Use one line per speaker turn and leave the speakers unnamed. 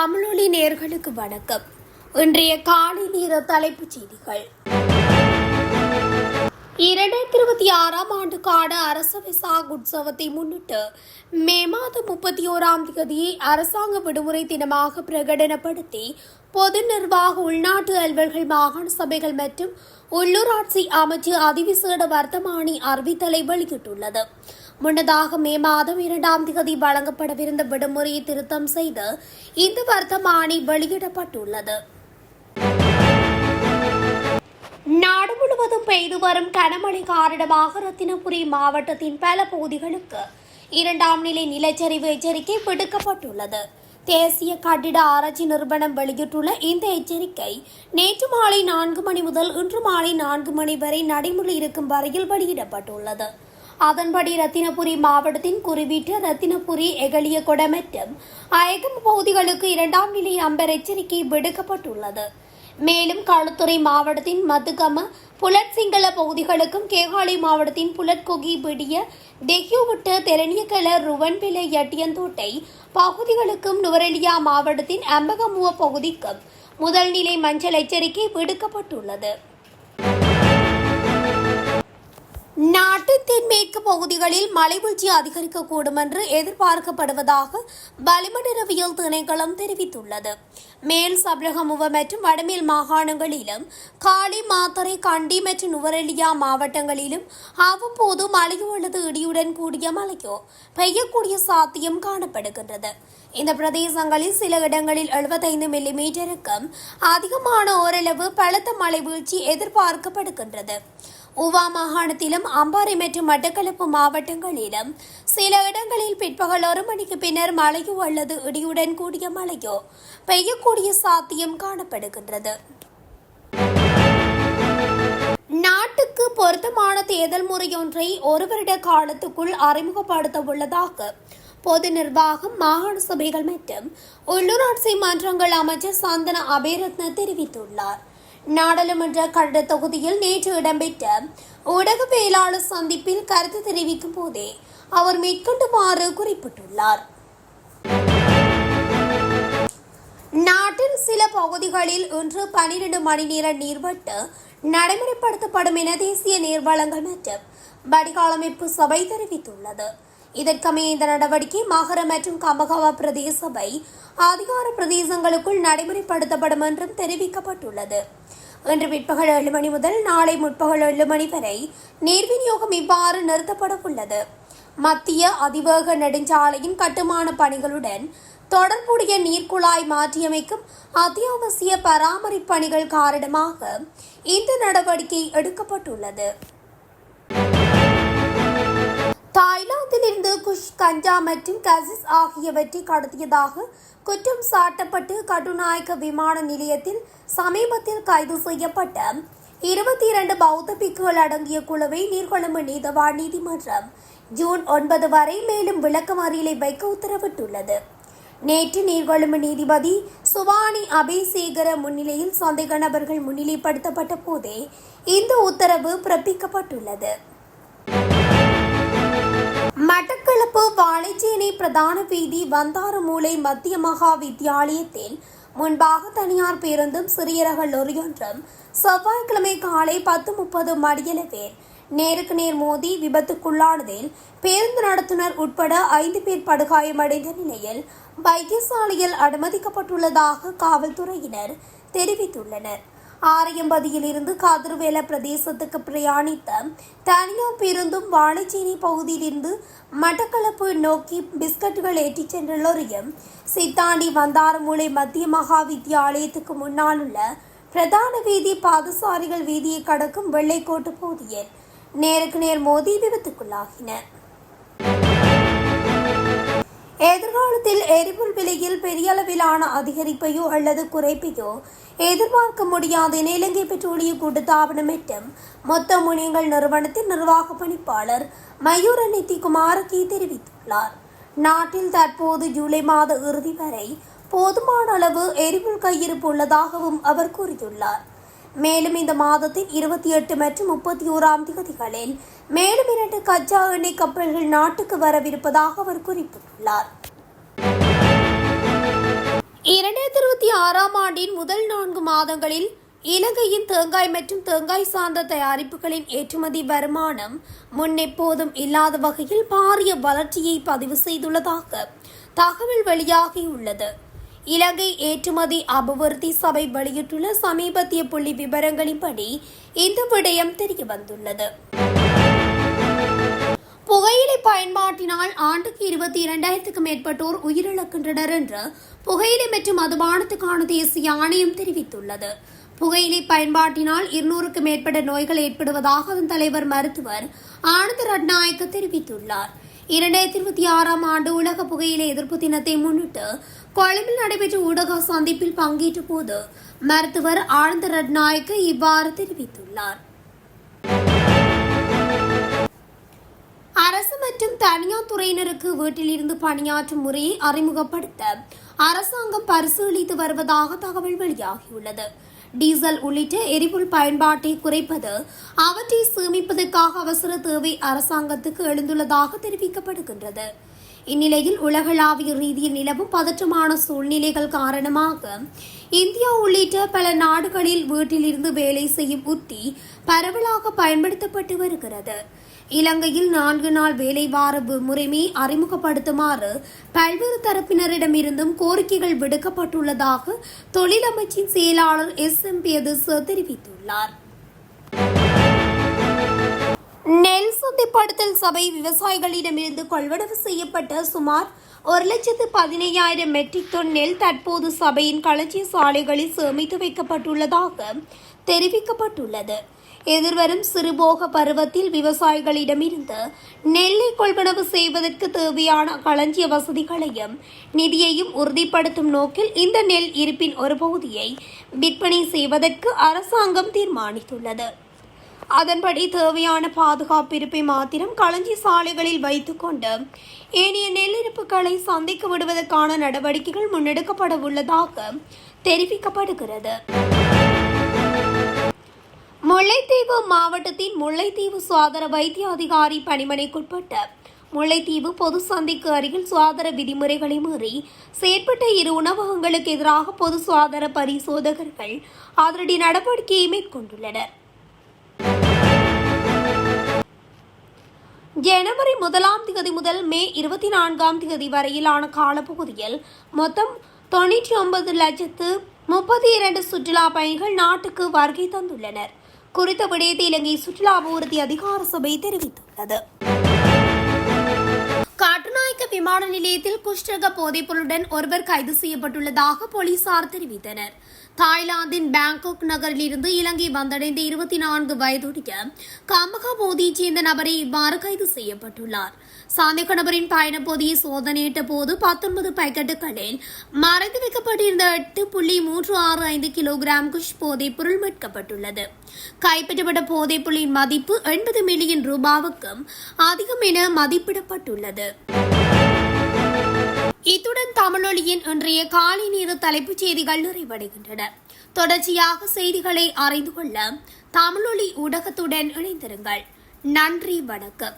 தமிழொலி நேயர்களுக்கு வணக்கம். இன்றைய காலை நேர தலைப்புச் செய்திகள். 2026 ஆண்டுக்கான அரச வெசாக் உற்சவத்தை முன்னிட்டு மே மாதம் 31 அரசாங்க விடுமுறை தினமாக பிரகடனப்படுத்தி பொது நிர்வாக உள்நாட்டு அலுவல்கள் மாகாண சபைகள் மற்றும் உள்ளூராட்சி அமைச்சு அதிவிசேட வர்த்தமானி அறிவித்தலை வெளியிட்டுள்ளது. முன்னதாக மே மாதம் 2 வழங்கப்படவிருந்த விடுமுறையை திருத்தம் செய்து இந்த வர்த்தமானி வெளியிடப்பட்டுள்ளது. நாடு முழுவதும் பெய்து வரும் கனமழை காரணமாக ரத்தினபுரி மாவட்டத்தின் பல பகுதிகளுக்கு 2ஆம் நிலை நிலச்சரிவு எச்சரிக்கை விடுக்கப்பட்டுள்ளது. தேசிய கட்டிட ஆராய்ச்சி நிறுவனம் வெளியிட்டுள்ள இந்த எச்சரிக்கை நேற்று மாலை 4 மணி முதல் இன்று மாலை 4 மணி வரை நடைமுறை இருக்கும் வரையில் வெளியிடப்பட்டுள்ளது. அதன்படி ரத்தினபுரி மாவட்டத்தின் குறிவீட்டு ரத்தினபுரி எகலியகொட மற்றும் அயகம் பகுதிகளுக்கு 2ஆம் நிலை அம்பர் எச்சரிக்கை விடுக்கப்பட்டுள்ளது. மேலும் களுத்துறை மாவட்டத்தின் மதுகம புலட் சிங்கள பகுதிகளுக்கும் கேகாலை மாவட்டத்தின் புலட்கொகி பிடிய தெஹியுவிட்டு தெலனியகல ருவன்பிலை யட்டியந்தோட்டை பகுதிகளுக்கும் நுவரெலியா மாவட்டத்தின் அம்பகமுவ பகுதிக்கும் முதல் நிலை மஞ்சள் எச்சரிக்கை விடுக்கப்பட்டுள்ளது. நாட்டின் தென்மேற்கு பகுதிகளில் மழை வீழ்ச்சி அதிகரிக்கக்கூடும் என்று எதிர்பார்க்கப்படுவதாக வளிமண்டலவியல் திணைக்களம் தெரிவித்துள்ளது. மேல் சப்ரகமுவ மற்றும் வடமேல் மாகாணங்களிலும் காலி மாத்தறை கண்டி மற்றும் நுவரெலியா மாவட்டங்களிலும் அவ்வப்போது மழையோ அல்லது இடியுடன் கூடிய மழையோ பெய்யக்கூடிய சாத்தியம் காணப்படுகின்றது. இந்த பிரதேசங்களில் சில இடங்களில் 75 மில்லிமீட்டருக்கும் அதிகமான ஓரளவு பலத்த மழை வீழ்ச்சி எதிர்பார்க்கப்படுகின்றது. உவா மாகாணத்திலும் அம்பாறை மற்றும் மட்டக்களப்பு மாவட்டங்களிலும் சில இடங்களில் பிற்பகல் 1 மணிக்கு பின்னர் மழையோ அல்லது இடியுடன் கூடிய மழையோ பெய்யக்கூடிய சாத்தியம் காணப்படுகின்றது. நாட்டுக்கு பொருத்தமான தேர்தல் முறையொன்றை 1 வருட காலத்துக்குள் அறிமுகப்படுத்த உள்ளதாக பொது நிர்வாகம் மாகாண சபைகள் மற்றும் உள்ளூராட்சி மன்றங்கள் அமைச்சர் சந்தன அபேரத்ன தெரிவித்துள்ளார். நாடாளுமன்ற கட்டட தொகுதியில் நேற்று இடம்பெற்ற ஊடகவியலாளர் சந்திப்பில் கருத்து தெரிவிக்கும் போதே அவர் மேற்கொண்டுமாறு குறிப்பிட்டுள்ளார். நாட்டின் சில பகுதிகளில் இன்று 12 மணி நேர நீர்வெட்டு நடைமுறைப்படுத்தப்படும் என தேசிய நீர்வளங்கள் மற்றும் வடிகாலமைப்பு சபை தெரிவித்துள்ளது. இதற்கமைய இந்த நடவடிக்கை மகர மற்றும் கம்பகாவா பிரதேச சபை அதிகார பிரதேசங்களுக்குள் நடைமுறைப்படுத்தப்படும் என்றும் தெரிவிக்கப்பட்டுள்ளது. இன்று பிற்பகல் 7 மணி முதல் நாளை முற்பகல் 7 மணி வரை நீர் விநியோகம் இவ்வாறு நிறுத்தப்பட உள்ளது. மத்திய அதிவேக நெடுஞ்சாலையின் கட்டுமான பணிகளுடன் தொடர்புடைய நீர்க்குழாய் மாற்றியமைக்கும் அத்தியாவசிய பராமரிப்பு பணிகள் காரணமாக இந்த நடவடிக்கை எடுக்கப்பட்டுள்ளது. தாய்லாந்திலிருந்து குஷ் கஞ்சா மற்றும் கசிஸ் ஆகியவற்றை கடத்தியதாக குற்றம் சாட்டப்பட்டு கட்டுநாயக்க விமான நிலையத்தில் சமீபத்தில் கைது செய்யப்பட்ட 22 பௌத்த பிக்குகள் அடங்கிய குழுவை நீர்கொழும்பு நீதவான் நீதிமன்றம் ஜூன் 9 வரை மேலும் விளக்கமறியலை வைக்க உத்தரவிட்டுள்ளது. நேற்று நீர்கொழும்பு நீதிபதி சுவானி அபிசேகர முன்னிலையில் சந்தேக நபர்கள் முன்னிலைப்படுத்தப்பட்ட போதே இந்த உத்தரவு பிறப்பிக்கப்பட்டுள்ளது. மட்டக்களப்பு வாழைச்சேனை பிரதான வீதி வந்தாரமூலை மத்திய மகா வித்தியாலயத்தில் முன்பாக தனியார் பேருந்தும் சிறிய ரக லொரியொன்றும் செவ்வாய்க்கிழமை காலை 10:30 மணியளவில் நேருக்கு நேர் மோதி விபத்துக்குள்ளானதில் பேருந்து நடத்துனர் உட்பட 5 பேர் படுகாயமடைந்த நிலையில் வைத்தியசாலையில் அனுமதிக்கப்பட்டுள்ளதாக காவல்துறையினர் தெரிவித்துள்ளனர். ஆரையம்பதியில் இருந்து கதிர்வேல பிரதேசத்துக்கு பிரயாணித்த தனியார் பேருந்தும் வாழைச்சேனை பகுதியிலிருந்து மட்டக்களப்பு நோக்கி பிஸ்கட்டுகள் ஏற்றிச் சென்ற லொரியும் சித்தாண்டி வந்தாரமூலை மத்திய மகா வித்தியாலயத்துக்கு முன்னால் உள்ள பிரதான வீதி பாதசாரிகள் வீதியை கடக்கும் வெள்ளைக்கோட்டு பகுதியில் நேருக்கு நேர் மோதி விபத்துக்குள்ளாகின. எதிர்காலத்தில் எரிபொருள் விலையில் பெரிய அளவிலான அதிகரிப்பையோ அல்லது குறைப்பையோ எதிர்பார்க்க முடியாது என இலங்கை பெட்ரோலிய கூட்டுத்தாபனம் மற்றும் மொத்த முனையங்கள் நிறுவனத்தின் நிர்வாக பணிப்பாளர் மயூர நித்திகுமாரகி தெரிவித்துள்ளார். நாட்டில் தற்போது ஜூலை மாத இறுதி வரை போதுமான அளவு எரிபொருள் கையிருப்பு உள்ளதாகவும் அவர் கூறியுள்ளார். மேலும் இந்த மாதத்தின் 28 மற்றும் 31ஆம் தேதிகளில் மேலும் 2 கச்சா எண்ணெய் கப்பல்கள் நாட்டுக்கு வரவிருப்பதாக அவர் குறிப்பிட்டுள்ளார். 2026 ஆண்டின் முதல் 4 மாதங்களில் இலங்கையின் தேங்காய் மற்றும் தேங்காய் சார்ந்த தயாரிப்புகளின் ஏற்றுமதி வருமானம் முன்னெப்போதும் இல்லாத வகையில் பாரிய வளர்ச்சியை பதிவு செய்துள்ளதாக தகவல் வெளியாகியுள்ளது. இலங்கை ஏற்றுமதி அபிவிருத்தி சபை வெளியிட்டுள்ள சமீபத்திய புள்ளி விவரங்களின்படி இந்த விடயம் தெரியவந்துள்ளது. புகையிலை பயன்பாட்டினால் ஆண்டுக்கு 22,000க்கும் மேற்பட்டோர் உயிரிழக்கின்றனர் என்று புகையிலை மற்றும் மதுபானத்துக்கான தேசிய ஆணையம் தெரிவித்துள்ளது. புகையிலை பயன்பாட்டினால் 200க்கும் மேற்பட்ட நோய்கள் ஏற்படுவதாக அதன் தலைவர் மருத்துவர் ஆனந்த ரட்நாயக்க தெரிவித்துள்ளார். 2026 ஆண்டு உலக புகையிலை எதிர்ப்பு தினத்தை முன்னிட்டு கொழும்பில் நடைபெற்ற ஊடக சந்திப்பில் பங்கேற்ற போது மருத்துவர் ஆனந்த ரட்நாயக்க இவ்வாறு தெரிவித்துள்ளார். அரசு மற்றும் தனியார் துறையினருக்கு வீட்டில் இருந்து பணியாற்றும் முறையை அறிமுகப்படுத்த அரசாங்கம் பரிசீலித்து வருவதாக தகவல் வெளியாகியுள்ளது. டீசல் உள்ளிட்ட எரிபொருள் பயன்பாட்டை குறைப்பது, அவற்றை சேமிப்பதற்காக அவசர தேவை அரசாங்கத்துக்கு எழுந்துள்ளதாக தெரிவிக்கப்படுகின்றது. இந்நிலையில் உலகளாவிய ரீதியில் நிலவும் பதற்றமான சூழ்நிலைகள் காரணமாக இந்தியா உள்ளிட்ட பல நாடுகளில் வீட்டிலிருந்து வேலை செய்யும் உத்தி பரவலாக பயன்படுத்தப்பட்டு வருகிறது. இலங்கையில் 4 நாள் வேலை வார முறைமை அறிமுகப்படுத்துமாறு பல்வேறு தரப்பினரிடமிருந்தும் கோரிக்கைகள் விடுக்கப்பட்டுள்ளதாக தொழிலமைச்சின் செயலாளர் SM பியதுச தெரிவித்துள்ளார். நெல் சந்தைப்படுத்தல் சபை விவசாயிகளிடமிருந்து கொள்வனவு செய்யப்பட்ட சுமார் 1,15,000 மெட்ரிக் டன் நெல் தற்போது சபையின் களஞ்சிய சாலைகளில் சேமித்து வைக்கப்பட்டுள்ளதாக தெரிவிக்கப்பட்டுள்ளது. எதிர்வரும் சிறுபோக பருவத்தில் விவசாயிகளிடமிருந்து நெல்லை கொள்வனவு செய்வதற்கு தேவையான களஞ்சிய வசதிகளையும் நிதியையும் உறுதிப்படுத்தும் நோக்கில் இந்த நெல் இருப்பின் ஒரு பகுதியை விற்பனை செய்வதற்கு அரசாங்கம் தீர்மானித்துள்ளது. அதன்படி தேவையான பாதுகாப்பு இருப்பை மாத்திரம் களஞ்சிய சாலைகளில் வைத்துக் கொண்டு ஏனைய நெல் இருப்புகளை சந்தைக்கு விடுவதற்கான நடவடிக்கைகள் முன்னெடுக்கப்பட உள்ளதாக தெரிவிக்கப்படுகிறது. முல்லைத்தீவு மாவட்டத்தின் முல்லைத்தீவு சுகாதார வைத்திய அதிகாரி பணிமனைக்குட்பட்ட முல்லைத்தீவு பொது சந்தைக்கு அருகில் சுகாதார விதிமுறைகளை மீறி செயற்பட்ட 2 உணவகங்களுக்கு எதிராக பொது சுகாதார பரிசோதகர்கள் அதிரடி நடவடிக்கையை மேற்கொண்டுள்ளனர். ஜனவரி 1 முதல் மே 24 வரையிலான காலப்பகுதியில் மொத்தம் 99,32,000 சுற்றுலா பயணிகள் நாட்டுக்கு வருகை தந்துள்ளனர். குறித்த விடயத்தை இலங்கை சுற்றுலா அபிவிருத்தி அதிகார சபை தெரிவித்துள்ளது. கட்டுநாயக்க விமான நிலையத்தில் குஷ்டக போதைப்பொருளுடன் ஒருவர் கைது செய்யப்பட்டுள்ளதாக போலீசார் தெரிவித்தனர். தாய்லாந்தின் பாங்காக் நகரில் இருந்து இலங்கை வந்தடைந்த 24 வயதுடைய கமகா போதியைச் சேர்ந்த நபரை இவ்வாறு கைது செய்யப்பட்டுள்ளார். சந்தேக நபரின் பயணப்போதையை சோதனையிட்ட போது 19 பாக்கெட்டுகளில் மறைந்து வைக்கப்பட்டிருந்த 8.365 கிலோகிராம் குஷ் போதைப் பொருள் மீட்கப்பட்டுள்ளது. கைப்பற்றப்பட்ட போதைப் பொருளின் மதிப்பு 80 மில்லியன் ரூபாவுக்கும் அதிகம் என மதிப்பிடப்பட்டுள்ளது. இத்துடன் தமிழொலியின் இன்றைய காலை நேர தலைப்புச் செய்திகள் நிறைவடைகின்றன. தொடர்ச்சியாக செய்திகளை அறிந்து கொள்ள தமிழொலி ஊடகத்துடன் இணைந்திருங்கள். நன்றி, வணக்கம்.